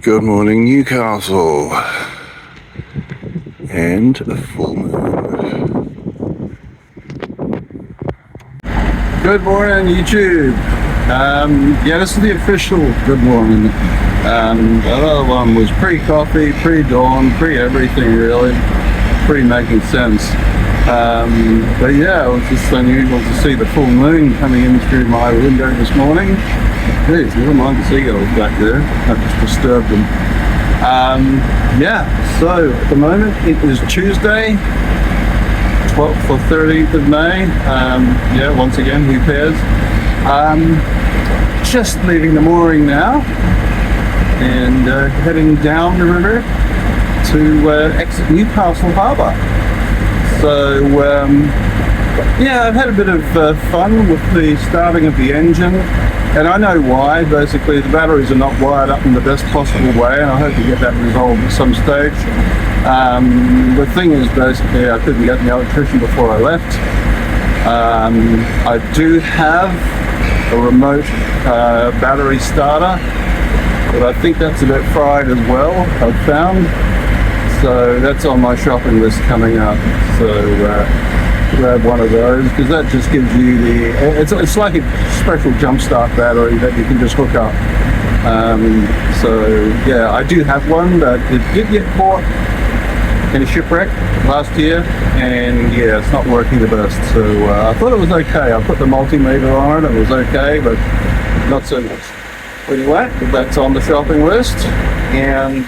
Good morning, Newcastle, and a full moon. Good morning, YouTube. Yeah, this is the official good morning. The other one was pre-coffee, pre-dawn, pre-everything really, pre-making sense. But yeah, it was just unusual to see the full moon coming in through my window this morning. Geez, never mind the seagulls back there. That just disturbed them. Yeah, so at the moment it is Tuesday, 12th or 13th of May. Yeah, once again, who cares? Just leaving the mooring now and heading down the river to exit Newcastle Harbour. So yeah, I've had a bit of fun with the starting of the engine, and I know why. Basically, the batteries are not wired up in the best possible way, and I hope to get that resolved at some stage. The thing is, basically, I couldn't get the electrician before I left. I do have a remote battery starter, but I think that's a bit fried as well, I've found. So that's on my shopping list coming up. So grab one of those, because that just gives you the, it's like a special jump start battery that you can just hook up. So yeah, I do have one, but it did get caught in a shipwreck last year, and yeah, it's not working the best. So I thought it was okay. I put the multimeter on it, it was okay, but not so much. Anyway, that's on the shopping list, and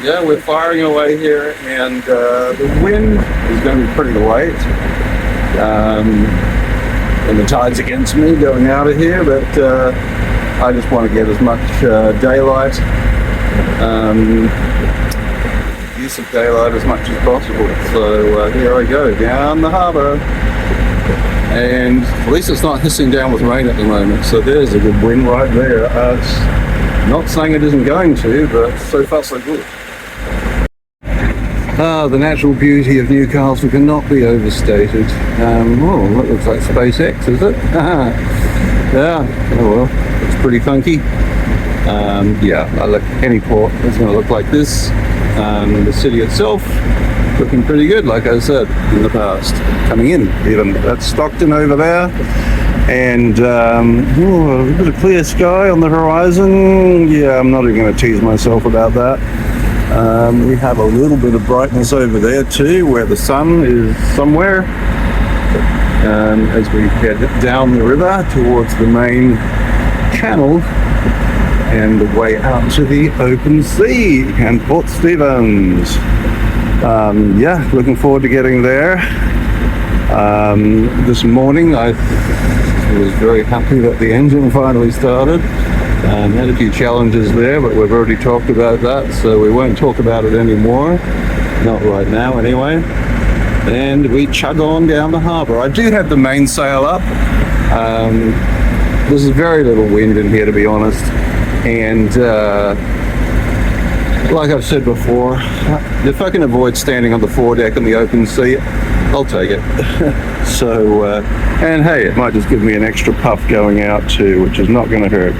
yeah, we're firing away here, and the wind is going to be pretty light, and the tide's against me going out of here, but I just want to get as much daylight, use of daylight as much as possible. So here I go, down the harbour, and at least it's not hissing down with rain at the moment, so there's a good wind right there. It's not saying it isn't going to, but so far so good. The natural beauty of Newcastle cannot be overstated. Oh, that looks like SpaceX, is it? Yeah, oh well, it's pretty funky. Yeah, I look, any port is going to look like this. The city itself looking pretty good, like I said in the past. Coming in, even. That's Stockton over there. And a bit of clear sky on the horizon. Yeah, I'm not even going to tease myself about that. We have a little bit of brightness over there too, where the sun is somewhere, as we head down the river towards the main channel and the way out to the open sea and Port Stephens. Yeah, looking forward to getting there. This morning I was very happy that the engine finally started. Had a few challenges there, but we've already talked about that, so we won't talk about it anymore. Not right now, anyway. And we chug on down the harbour. I do have the mainsail up. There's very little wind in here, to be honest. And like I've said before, if I can avoid standing on the foredeck in the open sea, I'll take it. So, and hey, it might just give me an extra puff going out too, which is not going to hurt.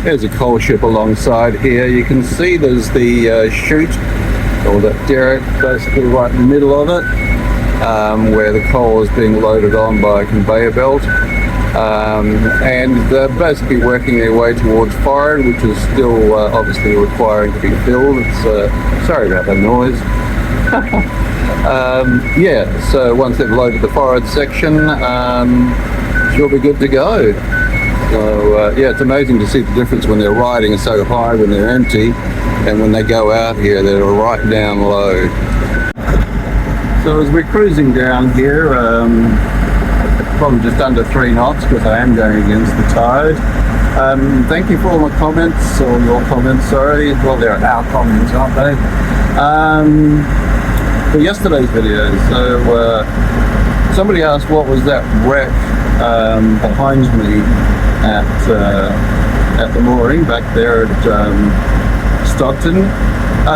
There's a coal ship alongside here. You can see there's the chute, or the derrick, basically right in the middle of it, where the coal is being loaded on by a conveyor belt. And they're basically working their way towards forward, which is still obviously requiring to be filled. It's sorry about the noise. Yeah, so once they've loaded the forward section, she'll be good to go. So yeah, it's amazing to see the difference when they're riding so high when they're empty, and when they go out here they're right down low. So as we're cruising down here, probably just under 3 knots, because I am going against the tide. Thank you for all my comments, or your comments, sorry. Well, they're our comments, aren't they? For yesterday's video. So somebody asked what was that wreck behind me at the mooring back there at Stockton.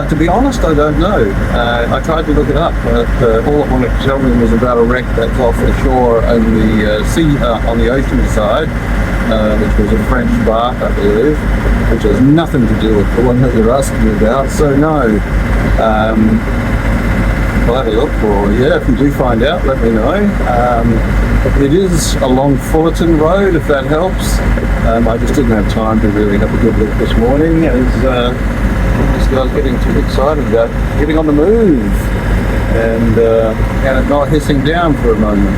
To be honest, I don't know. I tried to look it up, but all it wanted to tell me was about a wreck that's off the shore on the sea, on the ocean side. which was a French bark, I believe, which has nothing to do with the one that you're asking me about. So no, I'll have a look for you. Yeah, if you do find out, let me know. It is along Fullerton Road, if that helps. I just didn't have time to really have a good look this morning, as this guy's getting too excited about getting on the move and it not hissing down for a moment.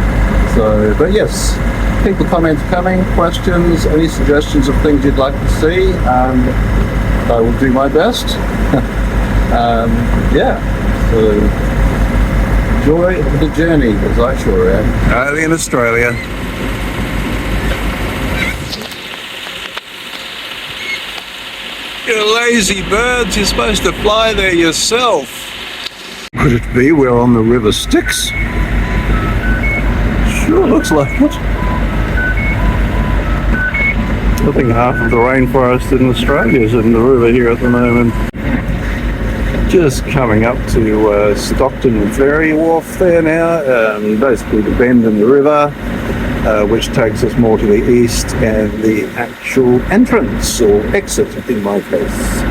So, but yes, keep the comments coming, questions, any suggestions of things you'd like to see. I will do my best. Yeah, so enjoy the journey, as I sure am. Early in Australia. You lazy birds, you're supposed to fly there yourself. Could it be we're on the River Styx? Sure looks like it. I think half of the rainforest in Australia is in the river here at the moment. Just coming up to Stockton Ferry Wharf there now, basically the bend in the river, which takes us more to the east, and the actual entrance or exit in my case.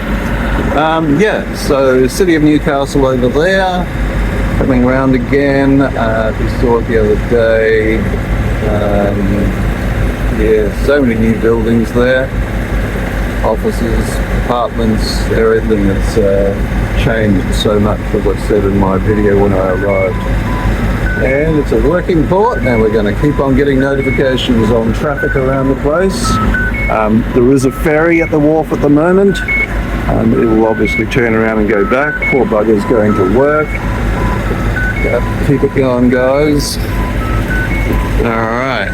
Yeah, so city of Newcastle over there, coming around again. We saw it the other day. Yeah, so many new buildings there, offices, apartments, everything that's changed so much from what's said in my video when I arrived. And it's a working port, and we're going to keep on getting notifications on traffic around the place. There is a ferry at the wharf at the moment. It will obviously turn around and go back. Poor bugger's going to work. Keep it going, guys. Alright.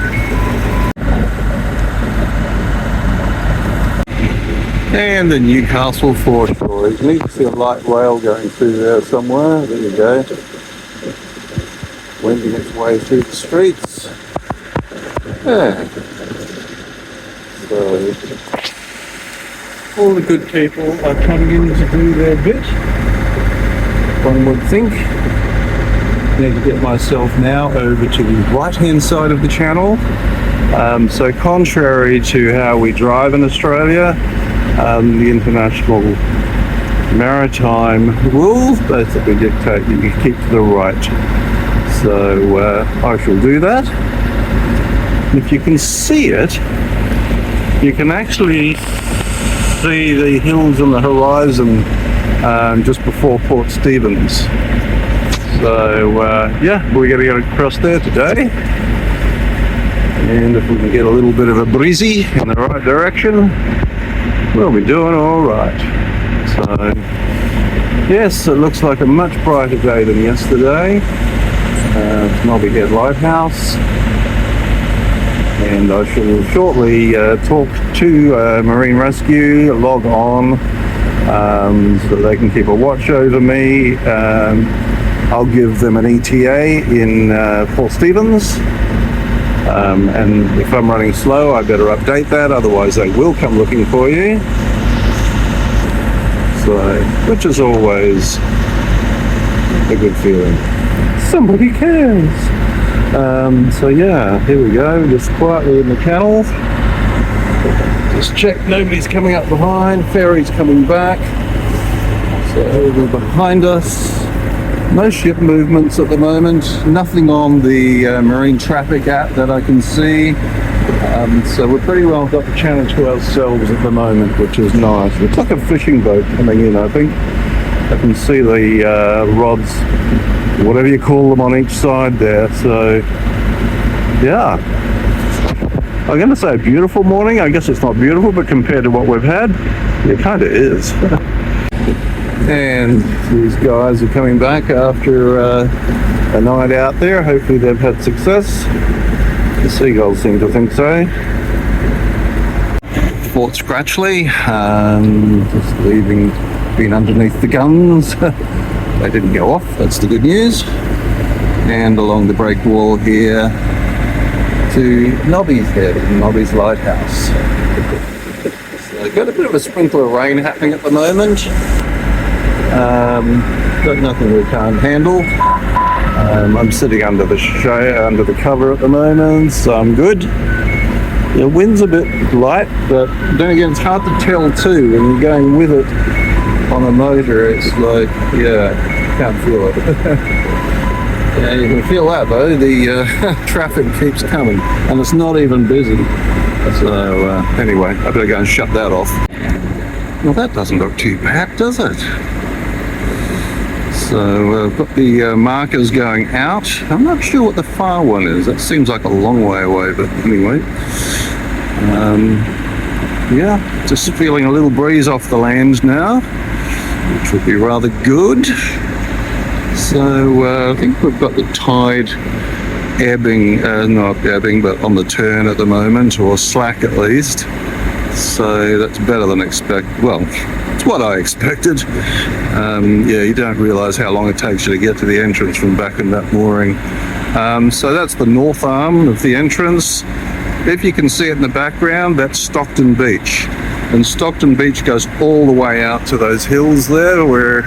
And the Newcastle foreshore. You need to see a light rail going through there somewhere. There you go. Wending its way through the streets. Yeah. So, all the good people are coming in to do their bit, one would think. I need to get myself now over to the right-hand side of the channel. So contrary to how we drive in Australia, the international maritime rules basically dictate that you keep to the right. So I shall do that. If you can see it, you can actually see the hills on the horizon just before Port Stephens. So yeah, we're going to get across there today. And if we can get a little bit of a breezy in the right direction, we'll be doing all right. So yes, it looks like a much brighter day than yesterday. It's Nobby Head Lighthouse, and I shall shortly talk to Marine Rescue, log on, so they can keep a watch over me. I'll give them an ETA in Port Stephens, and if I'm running slow I better update that, otherwise they will come looking for you. So, which is always a good feeling. Somebody cares. So yeah, here we go, just quietly in the channel. Just check nobody's coming up behind, ferry's coming back. So over behind us, no ship movements at the moment, nothing on the marine traffic app that I can see. So we're pretty well got the channel to ourselves at the moment, which is nice. It's like a fishing boat coming in, I think. I can see the rods, whatever you call them, on each side there. So yeah, I'm going to say a beautiful morning. I guess it's not beautiful, but compared to what we've had, it kind of is. And these guys are coming back after a night out there. Hopefully they've had success. The seagulls seem to think so. Fort Scratchley, just leaving, being underneath the guns. They didn't go off, that's the good news. And along the break wall here to Nobby's Head, Nobby's Lighthouse. So got a bit of a sprinkle of rain happening at the moment. Got nothing we can't handle. I'm sitting under the cover at the moment, so I'm good. The wind's a bit light, but then again, it's hard to tell too when you're going with it on a motor. It's like, yeah, can't feel it. Yeah, you can feel that though. The traffic keeps coming, and it's not even busy. So anyway, I better go and shut that off. Well, that doesn't look too bad, does it? So I've got the markers going out. I'm not sure what the far one is. That seems like a long way away, but anyway. Yeah, just feeling a little breeze off the land now, which would be rather good. So I think we've got the tide ebbing, not ebbing, but on the turn at the moment, or slack at least. So that's better than expected. Well, it's what I expected. Yeah, you don't realise how long it takes you to get to the entrance from back in that mooring. So that's the north arm of the entrance. If you can see it in the background, that's Stockton Beach. And Stockton Beach goes all the way out to those hills there where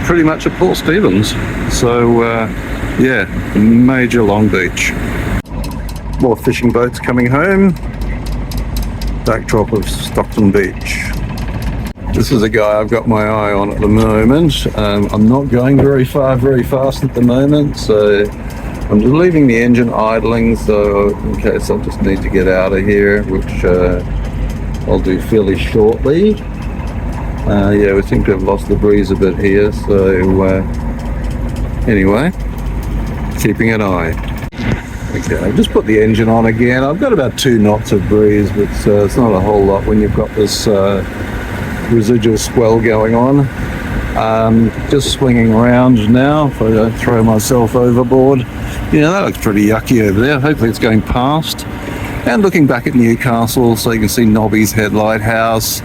pretty much at Port Stephens. So yeah, major long beach. More fishing boats coming home. Backdrop of Stockton Beach. This is a guy I've got my eye on at the moment. I'm not going very far, very fast at the moment, so I'm just leaving the engine idling, so in case I just need to get out of here, which I'll do fairly shortly. Yeah, we seem to have lost the breeze a bit here, so anyway, keeping an eye. Okay, I've just put the engine on again. I've got about 2 knots of breeze, but it's not a whole lot when you've got this residual swell going on. Just swinging around now if I don't throw myself overboard. Yeah, that looks pretty yucky over there. Hopefully it's going past. And looking back at Newcastle, so you can see Nobby's Head Lighthouse.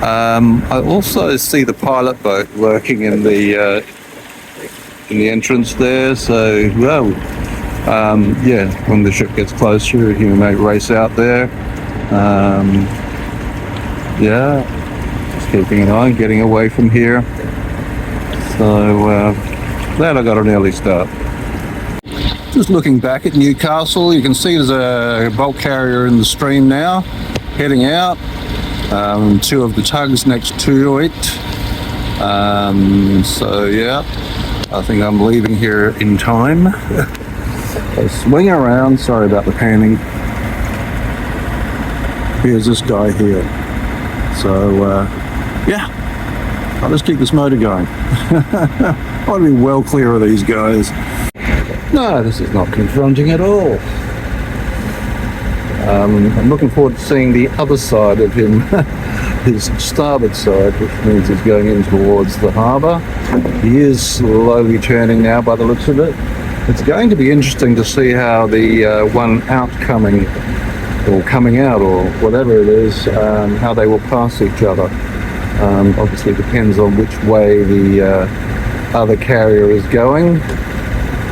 I also see the pilot boat working in the entrance there. So, well, yeah, when the ship gets closer, you may race out there. Yeah, just keeping an eye, getting away from here. So, glad I got an early start. Just looking back at Newcastle, you can see there's a bulk carrier in the stream now, heading out. 2 of the tugs next to it. So yeah, I think I'm leaving here in time. I'll swing around, sorry about the panning. Here's this guy here. So yeah, I'll just keep this motor going. I want to be well clear of these guys. No, this is not confronting at all. I'm looking forward to seeing the other side of him, his starboard side, which means he's going in towards the harbour. He is slowly turning now by the looks of it. It's going to be interesting to see how the one outcoming, or coming out, or whatever it is, how they will pass each other. Obviously depends on which way the other carrier is going.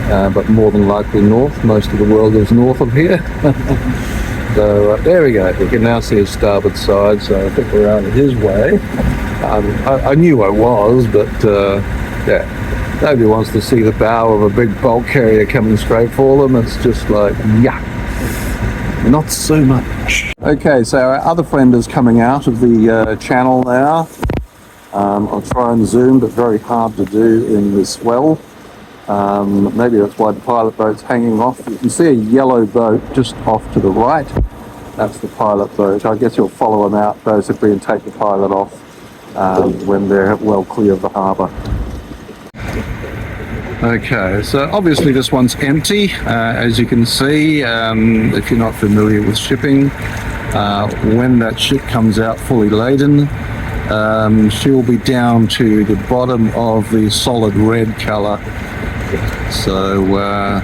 But more than likely north. Most of the world is north of here. So there we go. We can now see his starboard side, so I think we're out of his way. I knew I was, but yeah, nobody wants to see the bow of a big bulk carrier coming straight for them. It's just like, yeah, not so much. Okay, so our other friend is coming out of the channel now. I'll try and zoom, but very hard to do in this swell. Maybe that's why the pilot boat's hanging off. You can see a yellow boat just off to the right. That's the pilot boat. I guess you'll follow them out basically and take the pilot off when they're well clear of the harbour. Okay, so obviously this one's empty, as you can see. If you're not familiar with shipping, when that ship comes out fully laden, she'll be down to the bottom of the solid red colour. So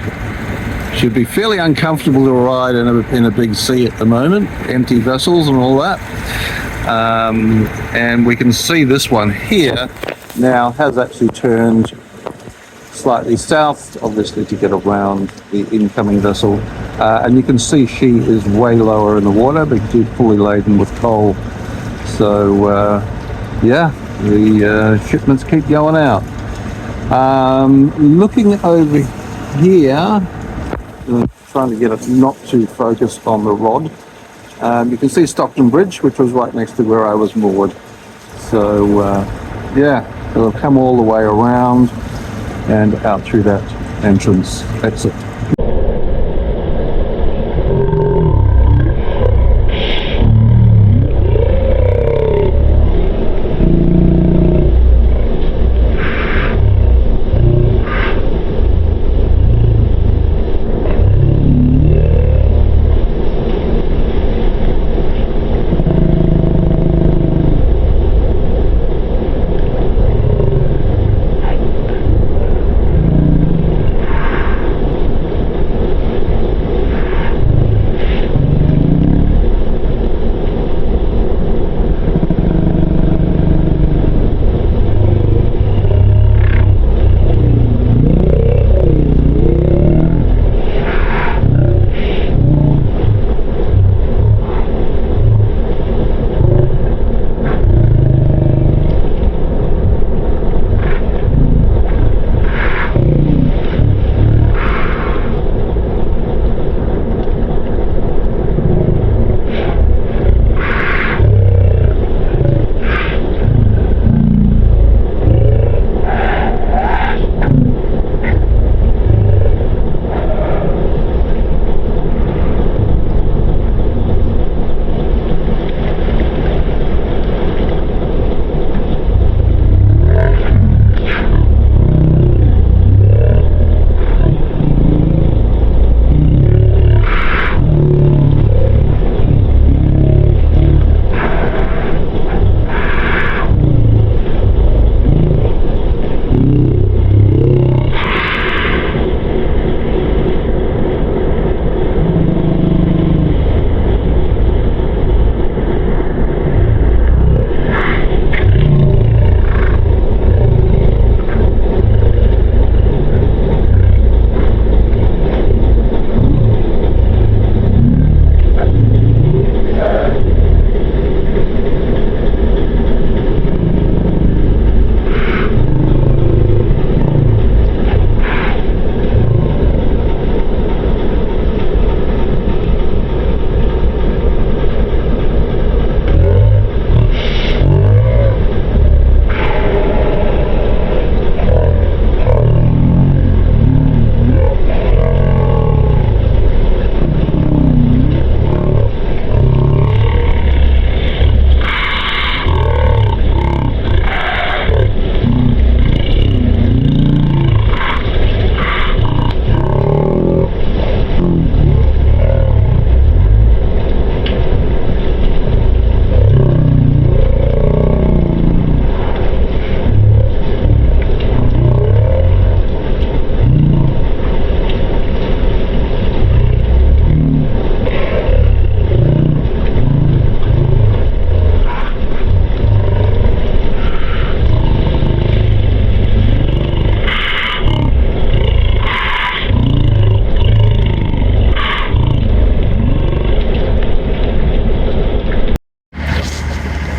should be fairly uncomfortable to ride in a big sea at the moment, empty vessels and all that. And we can see this one here now has actually turned slightly south, obviously to get around the incoming vessel. And you can see she is way lower in the water because she's fully laden with coal. So yeah, the shipments keep going out. Looking over here, trying to get it not to focus on the rod. You can see Stockton Bridge, which was right next to where I was moored. So yeah, it'll come all the way around and out through that entrance exit.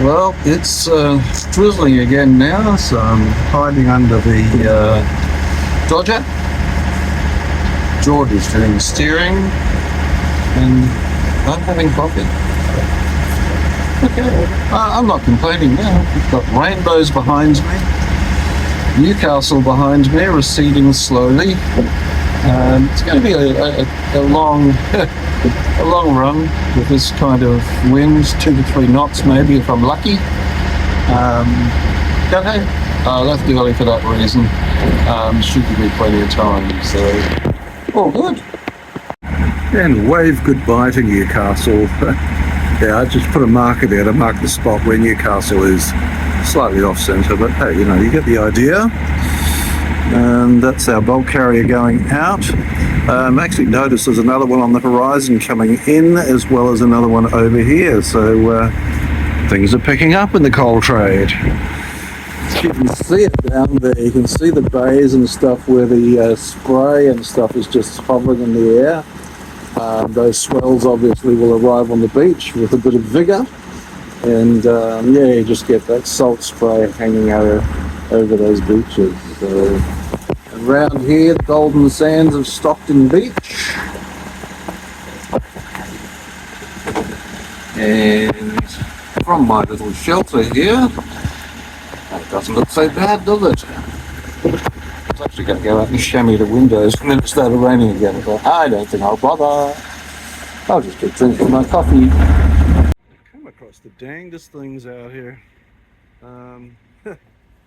Well, it's drizzling again now, so I'm hiding under the Dodger. George is doing the steering, and I'm having coffee. Okay, I'm not complaining now. We've got rainbows behind me, Newcastle behind me, receding slowly. It's going to be a long a long run with this kind of wind, 2 to 3 knots maybe if I'm lucky. Don't know. That's early for that reason. Should give me plenty of time, so all good. And wave goodbye to Newcastle. Yeah, I just put a marker there to mark the spot where Newcastle is, slightly off centre, but hey, you know, you get the idea. And that's our bulk carrier going out. Actually noticed there's another one on the horizon coming in, as well as another one over here, so things are picking up in the coal trade. You can see it down there, you can see the bays and stuff where the spray and stuff is just hovering in the air. Those swells obviously will arrive on the beach with a bit of vigour, and yeah, you just get that salt spray hanging over those beaches. So around here, the golden sands of Stockton Beach, And from my little shelter here, that doesn't look so bad, does it? I was actually going to go out and chamois the windows and then it started raining again. But I don't think I'll bother. I'll just keep drinking my coffee. Come across the dangest things out here. I don't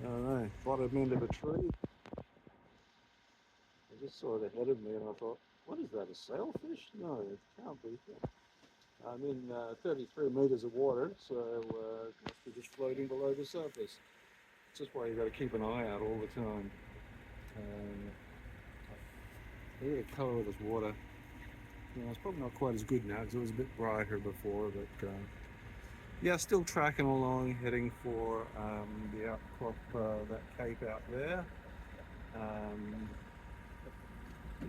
know, bottom end of a tree. I just saw it ahead of me and I thought, what is that, a sailfish? No, it can't be. I'm in 33 metres of water, so it must be just floating below the surface. It's just why you've got to keep an eye out all the time. Look at the colour of this water. You know, it's probably not quite as good now because it was a bit brighter before, but yeah, still tracking along, heading for the outcrop, that cape out there.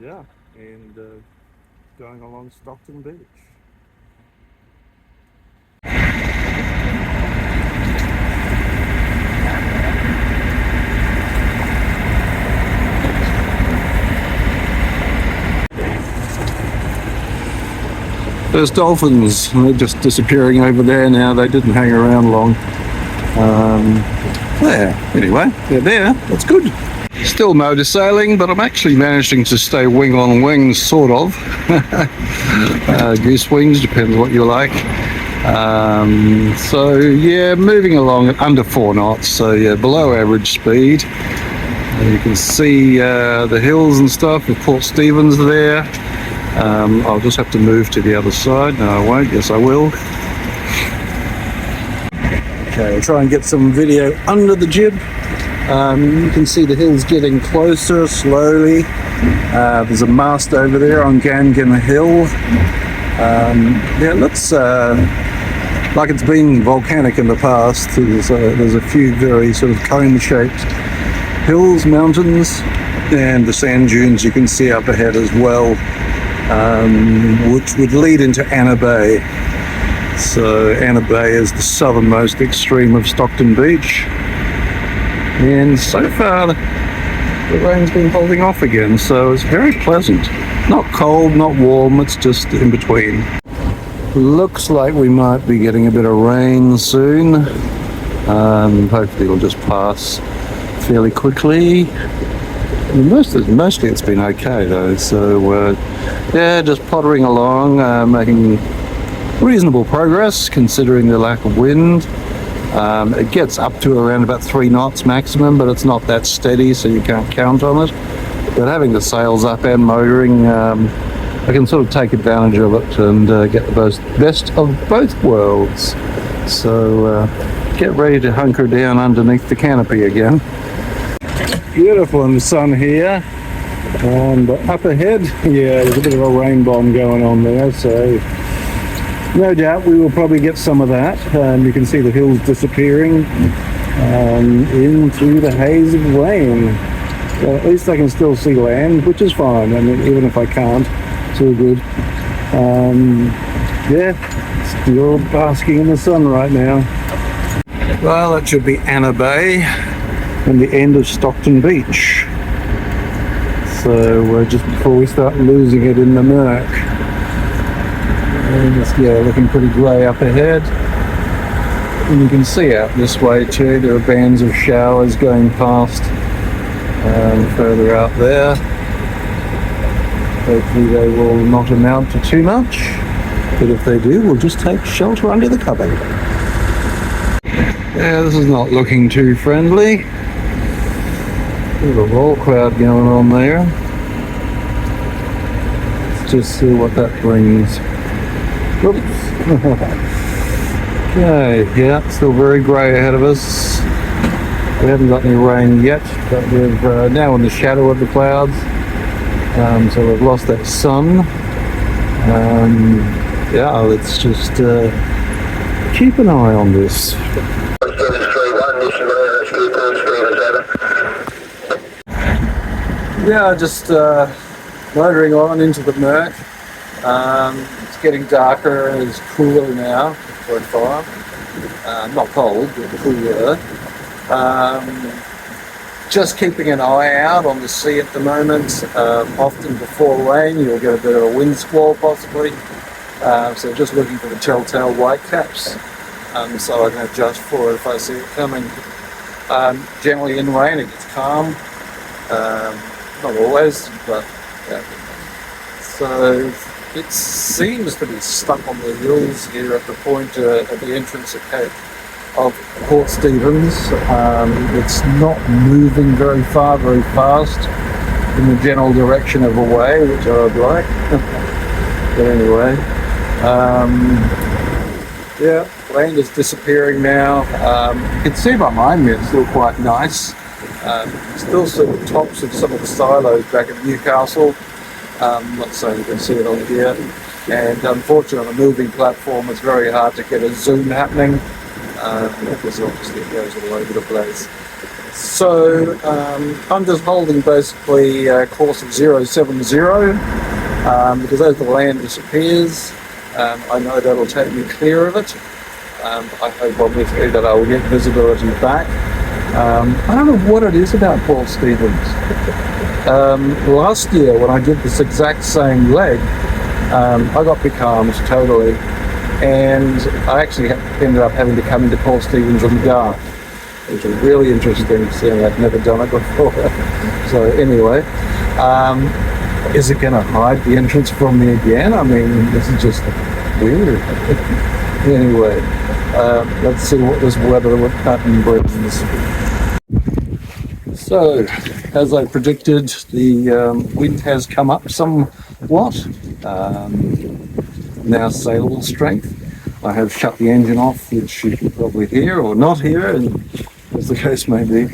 Yeah, and going along Stockton Beach. There's dolphins. They're just disappearing over there now. They didn't hang around long. There. Anyway, they're there. That's good. Still motor sailing, but I'm actually managing to stay wing on wing, sort of. Goose wings, depends what you like. So yeah, moving along at under 4 knots. So yeah, below average speed. You can see the hills and stuff with Port Stephens there. I'll just have to move to the other side. No, I won't. Yes, I will. Okay, I'll try and get some video under the jib. You can see the hills getting closer slowly. There's a mast over there on Gangan Hill. Yeah, it looks like it's been volcanic in the past. There's a few very sort of cone-shaped hills, mountains, and the sand dunes you can see up ahead as well. Which would lead into Anna Bay. So Anna Bay is the southernmost extreme of Stockton Beach. And so far the rain's been holding off again, so it's very pleasant. Not cold, not warm, it's just in between. Looks like we might be getting a bit of rain soon. Hopefully it'll just pass fairly quickly. Mostly it's been okay though, so yeah, just pottering along, making reasonable progress considering the lack of wind. It gets up to around about 3 knots maximum, but it's not that steady, so you can't count on it. But having the sails up and motoring, I can sort of take advantage of it and get the best of both worlds. So get ready to hunker down underneath the canopy again. Beautiful in the sun here, and up ahead, yeah, there's a bit of a rain bomb going on there, so no doubt we will probably get some of that. You can see the hills disappearing into the haze of rain. Well, at least I can still see land, which is fine. I mean, even if I can't, it's all good. Yeah, still basking in the sun right now. Well, that should be Anna Bay and the end of Stockton Beach. So just before we start losing it in the murk. And it's, yeah, looking pretty grey up ahead. And you can see out this way too, there are bands of showers going past further out there. Hopefully they will not amount to too much, but if they do, we'll just take shelter under the covering. Yeah, this is not looking too friendly. Bit of a roll cloud going on there. Let's just see what that brings. Oops. Okay, yeah, still very grey ahead of us. We haven't got any rain yet, but we're now in the shadow of the clouds. So we've lost that sun. Yeah, let's just keep an eye on this. Yeah, just motoring on into the murk. It's getting darker and it's cooler now for a time. Not cold, but cooler. Just keeping an eye out on the sea at the moment. Often before rain you'll get a bit of a wind squall possibly. So just looking for the telltale white caps, so I can adjust for it if I see it coming. Generally in rain it gets calm, not always, but yeah. So it seems to be stuck on the hills here at the point at the entrance of Port Stephens. It's not moving very far, very fast in the general direction of away, which I would like. But anyway, yeah, land is disappearing now. You can see behind me it's still quite nice. Still see the tops of some of the silos back at Newcastle. I'm not saying you can see it on here. And unfortunately on a moving platform it's very hard to get a zoom happening, because obviously it goes all over the place. So I'm just holding basically course of 070, because as the land disappears, I know that'll take me clear of it. I hope obviously that I will get visibility back. I don't know what it is about Port Stephens. Last year when I did this exact same leg, I got becalmed totally, and I actually ended up having to come into Port Stephens in the dark, which was really interesting, seeing I'd never done it before. So anyway, is it going to hide the entrance from me again? I mean, this is just weird. Anyway, let's see what this weather pattern brings. So, as I predicted, the wind has come up somewhat. Now sailable strength. I have shut the engine off, which you can probably hear or not hear, as the case may be.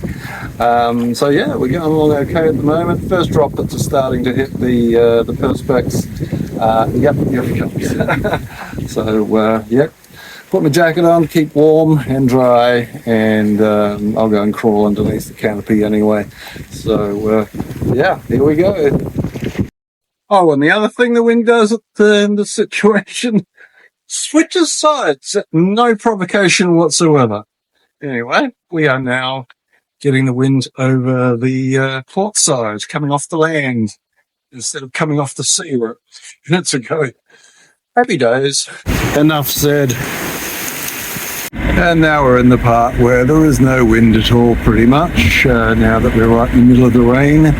So yeah, we're going along okay at the moment. First droplets are starting to hit the perspex. Yep. So yep. Put my jacket on, keep warm and dry, and I'll go and crawl underneath the canopy anyway. So yeah, here we go. Oh, and the other thing the wind does in the situation, switches sides at no provocation whatsoever. Anyway, we are now getting the wind over the port side, coming off the land instead of coming off the sea where minutes ago. Happy days. Enough said. And now we're in the part where there is no wind at all, pretty much, now that we're right in the middle of the rain.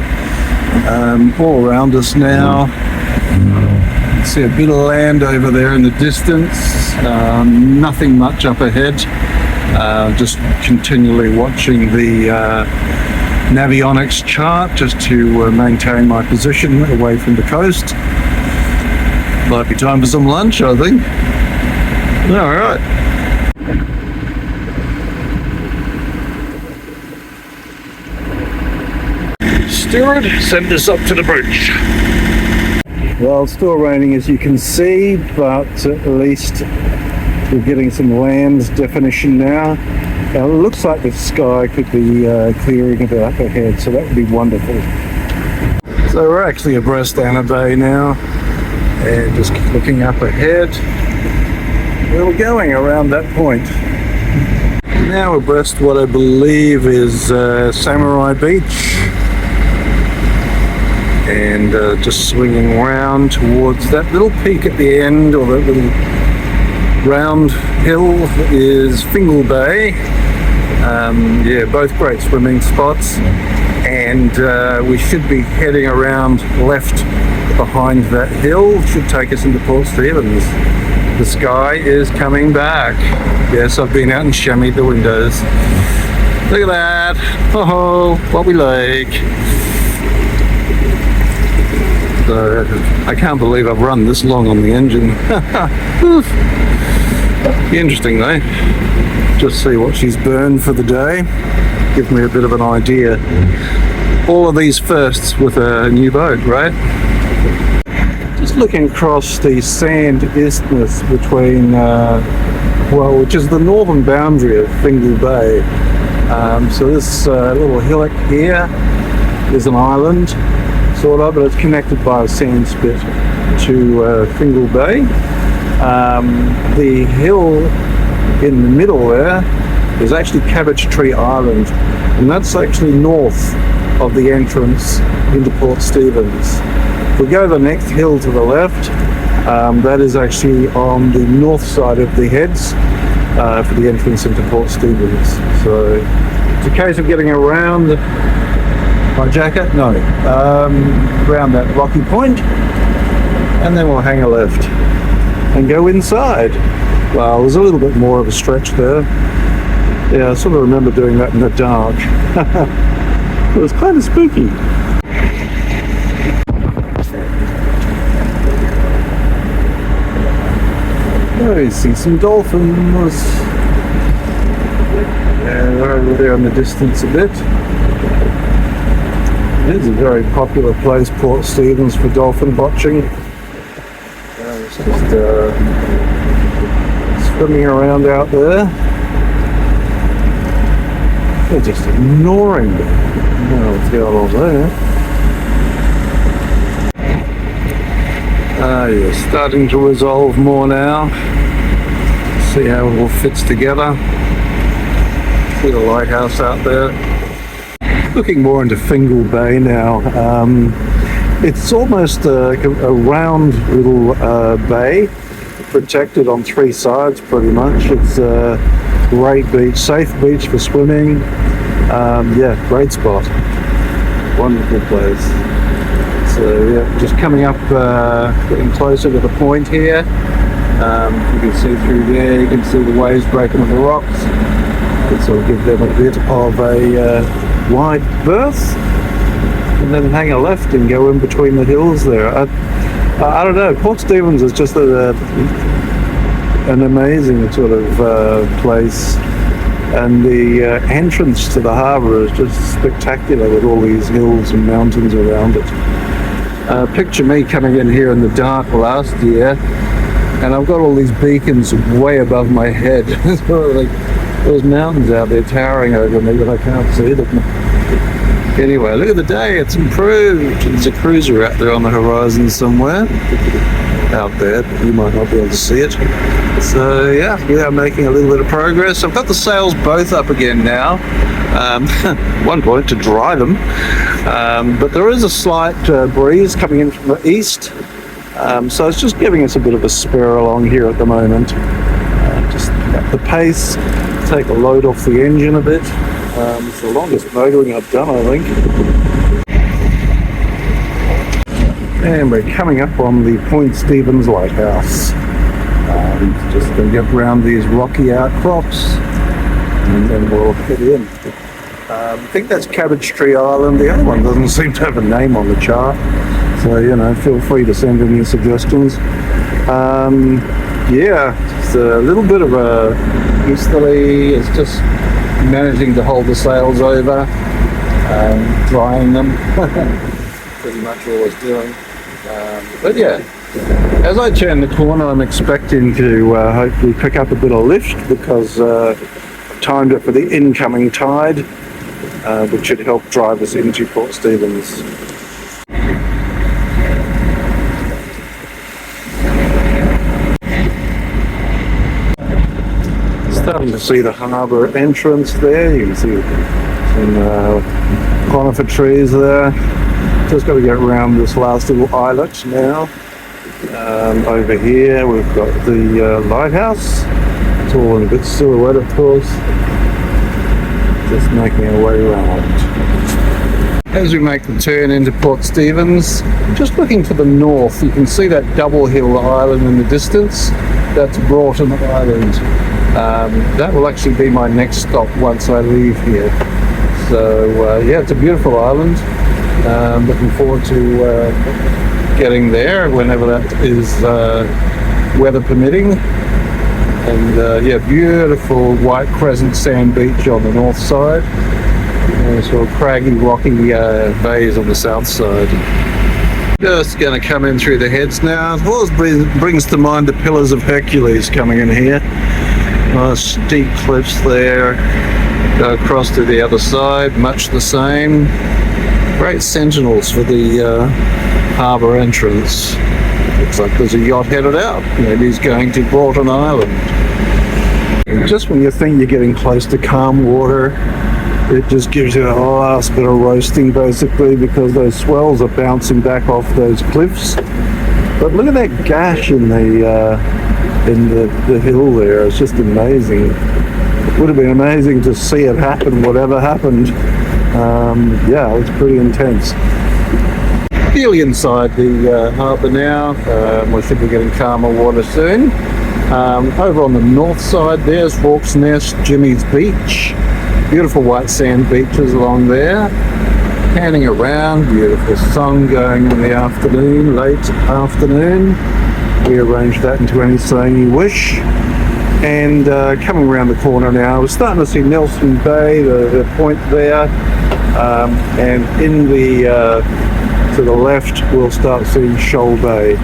All around us now. You can see a bit of land over there in the distance. Nothing much up ahead. Just continually watching the Navionics chart just to maintain my position away from the coast. Might be time for some lunch, I think. All right. Steward, send us up to the bridge. Well, it's still raining as you can see, but at least we're getting some land definition now. Now it looks like the sky could be clearing a bit up ahead, so that would be wonderful. So we're actually abreast Anna Bay now, and just looking up ahead. Where we're going around that point. Now abreast what I believe is Samurai Beach. And just swinging round towards that little peak at the end, or that little round hill, is Fingal Bay. Yeah, both great swimming spots, and we should be heading around left behind that hill. Should take us into Port Stephens. The sky is coming back. Yes, I've been out and chamoised the windows. Look at that. Oh, what we like. So I can't believe I've run this long on the engine. Interesting though. Just see what she's burned for the day. Give me a bit of an idea. All of these firsts with a new boat, right? Just looking across the sand isthmus between, which is the northern boundary of Fingal Bay. So this little hillock here is an island, sort of, but it's connected by a sand spit to Fingal Bay. The hill in the middle there is actually Cabbage Tree Island, and that's actually north of the entrance into Port Stephens. If we go the next hill to the left, That is actually on the north side of the heads for the entrance into Port Stephens. So it's a case of getting around my jacket, no, around that rocky point, and then we'll hang a left and go inside. Well, there's a little bit more of a stretch there. Yeah, I sort of remember doing that in the dark. It was kind of spooky. Oh, you see some dolphins. Yeah, they're over there in the distance a bit. It is a very popular place, Port Stephens, for dolphin watching. It's just swimming around out there. They're just ignoring me. What's going on there? You're starting to resolve more now. See how it all fits together. See the lighthouse out there. Looking more into Fingal Bay now. It's almost a round little bay, protected on three sides pretty much. It's a great beach, safe beach for swimming. Yeah, great spot. Wonderful place. So yeah, just coming up, getting closer to the point here. You can see through there, you can see the waves breaking on the rocks. This will give them a bit of a wide berth, and then hang a left and go in between the hills there. I don't know, Port Stephens is just an amazing sort of place, and the entrance to the harbour is just spectacular with all these hills and mountains around it. Picture me coming in here in the dark last year, and I've got all these beacons way above my head. Like those mountains out there towering over me, but I can't see them. Anyway, look at the day, it's improved. There's a cruiser out there on the horizon somewhere. Out there, but you might not be able to see it. So yeah, we are making a little bit of progress. I've got the sails both up again now. One point to dry them. But there is a slight breeze coming in from the east. So it's just giving us a bit of a spur along here at the moment. Just up the pace, take the load off the engine a bit. It's the longest motoring I've done, I think. And we're coming up on the Point Stephens Lighthouse. Just going to get around these rocky outcrops and then we'll head in. I think that's Cabbage Tree Island. The other one doesn't seem to have a name on the chart. So, you know, feel free to send in your suggestions. Yeah, it's a little bit of a easterly. It's just managing to hold the sails over, drying them. Pretty much all it's doing. But yeah, as I turn the corner, I'm expecting to hopefully pick up a bit of lift because I've timed it for the incoming tide, which should help drive us into Port Stephens. Starting to see the harbour entrance there. You can see some conifer trees there. Just got to get around this last little islet now. Over here we've got the lighthouse. It's all in a bit silhouette, of course. Just making our way around. As we make the turn into Port Stephens, just looking to the north, you can see that double hill island in the distance. That's Broughton Island. That will actually be my next stop once I leave here. So yeah, it's a beautiful island. Looking forward to getting there whenever that is weather permitting. And yeah, beautiful white crescent sand beach on the north side. And sort of craggy, rocky bays on the south side. Just going to come in through the heads now. It always brings to mind the Pillars of Hercules coming in here. Steep cliffs there. Go across to the other side, much the same. Great sentinels for the harbour entrance. Looks like there's a yacht headed out. Maybe he's going to Broughton Island. And just when you think you're getting close to calm water, it just gives you a last bit of roasting basically, because those swells are bouncing back off those cliffs. But look at that gash in the hill there. It's just amazing. It would have been amazing to see it happen, whatever happened. Yeah, it's pretty intense. Nearly inside the harbour now. We should be getting calmer water soon. Over on the north side there's Hawk's Nest, Jimmy's Beach. Beautiful white sand beaches along there. Panning around, beautiful sun going in the afternoon, late afternoon. We arranged that into anything you wish. And coming around the corner now, we're starting to see Nelson Bay, the point there. And in the to the left, we'll start seeing Shoal Bay.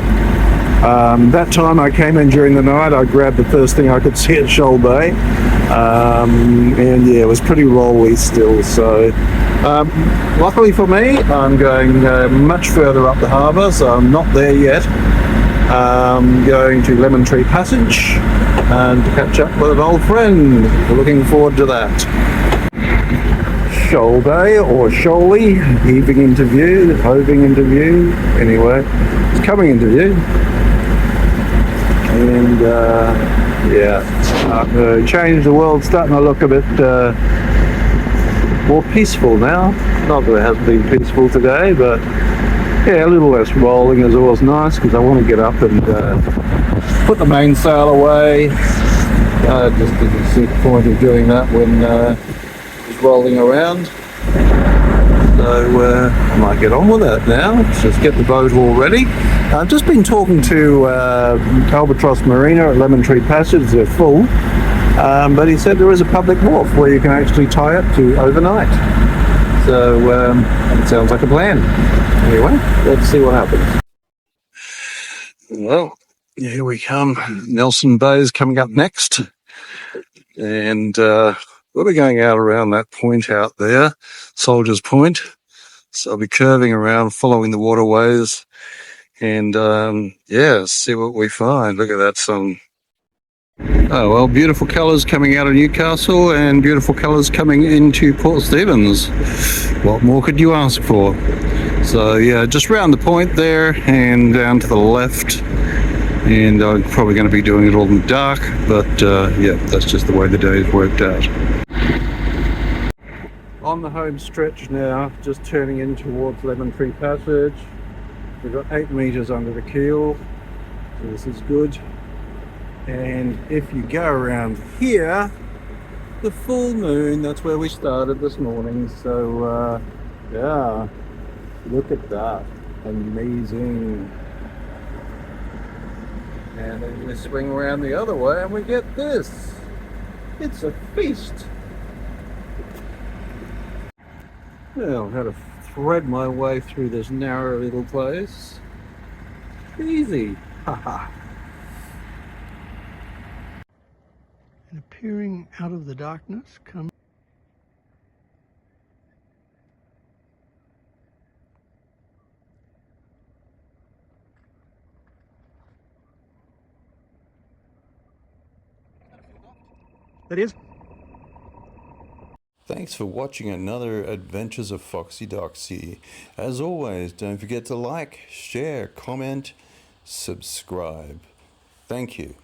That time I came in during the night, I grabbed the first thing I could see at Shoal Bay. And yeah, it was pretty rolly still. So luckily for me, I'm going much further up the harbour, so I'm not there yet. Going to Lemon Tree Passage and to catch up with an old friend. Looking forward to that. Shoal Bay or Shoaly, heaving into view, hoving into view. Anyway, it's coming into view. And yeah, starting to change. The world's starting to look a bit more peaceful now. Not that it hasn't been peaceful today, but yeah, a little less rolling is always nice because I want to get up and put the mainsail away. Just didn't see the point of doing that when it's rolling around. So I might get on with that now. Let's just get the boat all ready. I've just been talking to Albatross Marina at Lemon Tree Passage. They're full. But he said there is a public wharf where you can actually tie up to overnight. So it sounds like a plan. Anyway, let's see what happens. Well, here we come. Nelson Bay is coming up next. And we'll be going out around that point out there, Soldiers Point. So I'll be curving around, following the waterways. And yeah, see what we find. Look at that sun. Oh, well, beautiful colours coming out of Newcastle and beautiful colours coming into Port Stephens. What more could you ask for? So yeah, just round the point there and down to the left. And I'm probably going to be doing it all in the dark, but yeah, that's just the way the day's worked out. On the home stretch now, just turning in towards Lemon Tree Passage. We've got 8 metres under the keel, so this is good. And if you go around here, the full moon, that's where we started this morning. So yeah, look at that, amazing. And then we swing around the other way and we get this. It's a feast. Well, how to thread my way through this narrow little place. Easy. Haha. And appearing out of the darkness comes that is. Thanks for watching another Adventures of Foxy Doxie. As always, don't forget to like, share, comment, subscribe. Thank you.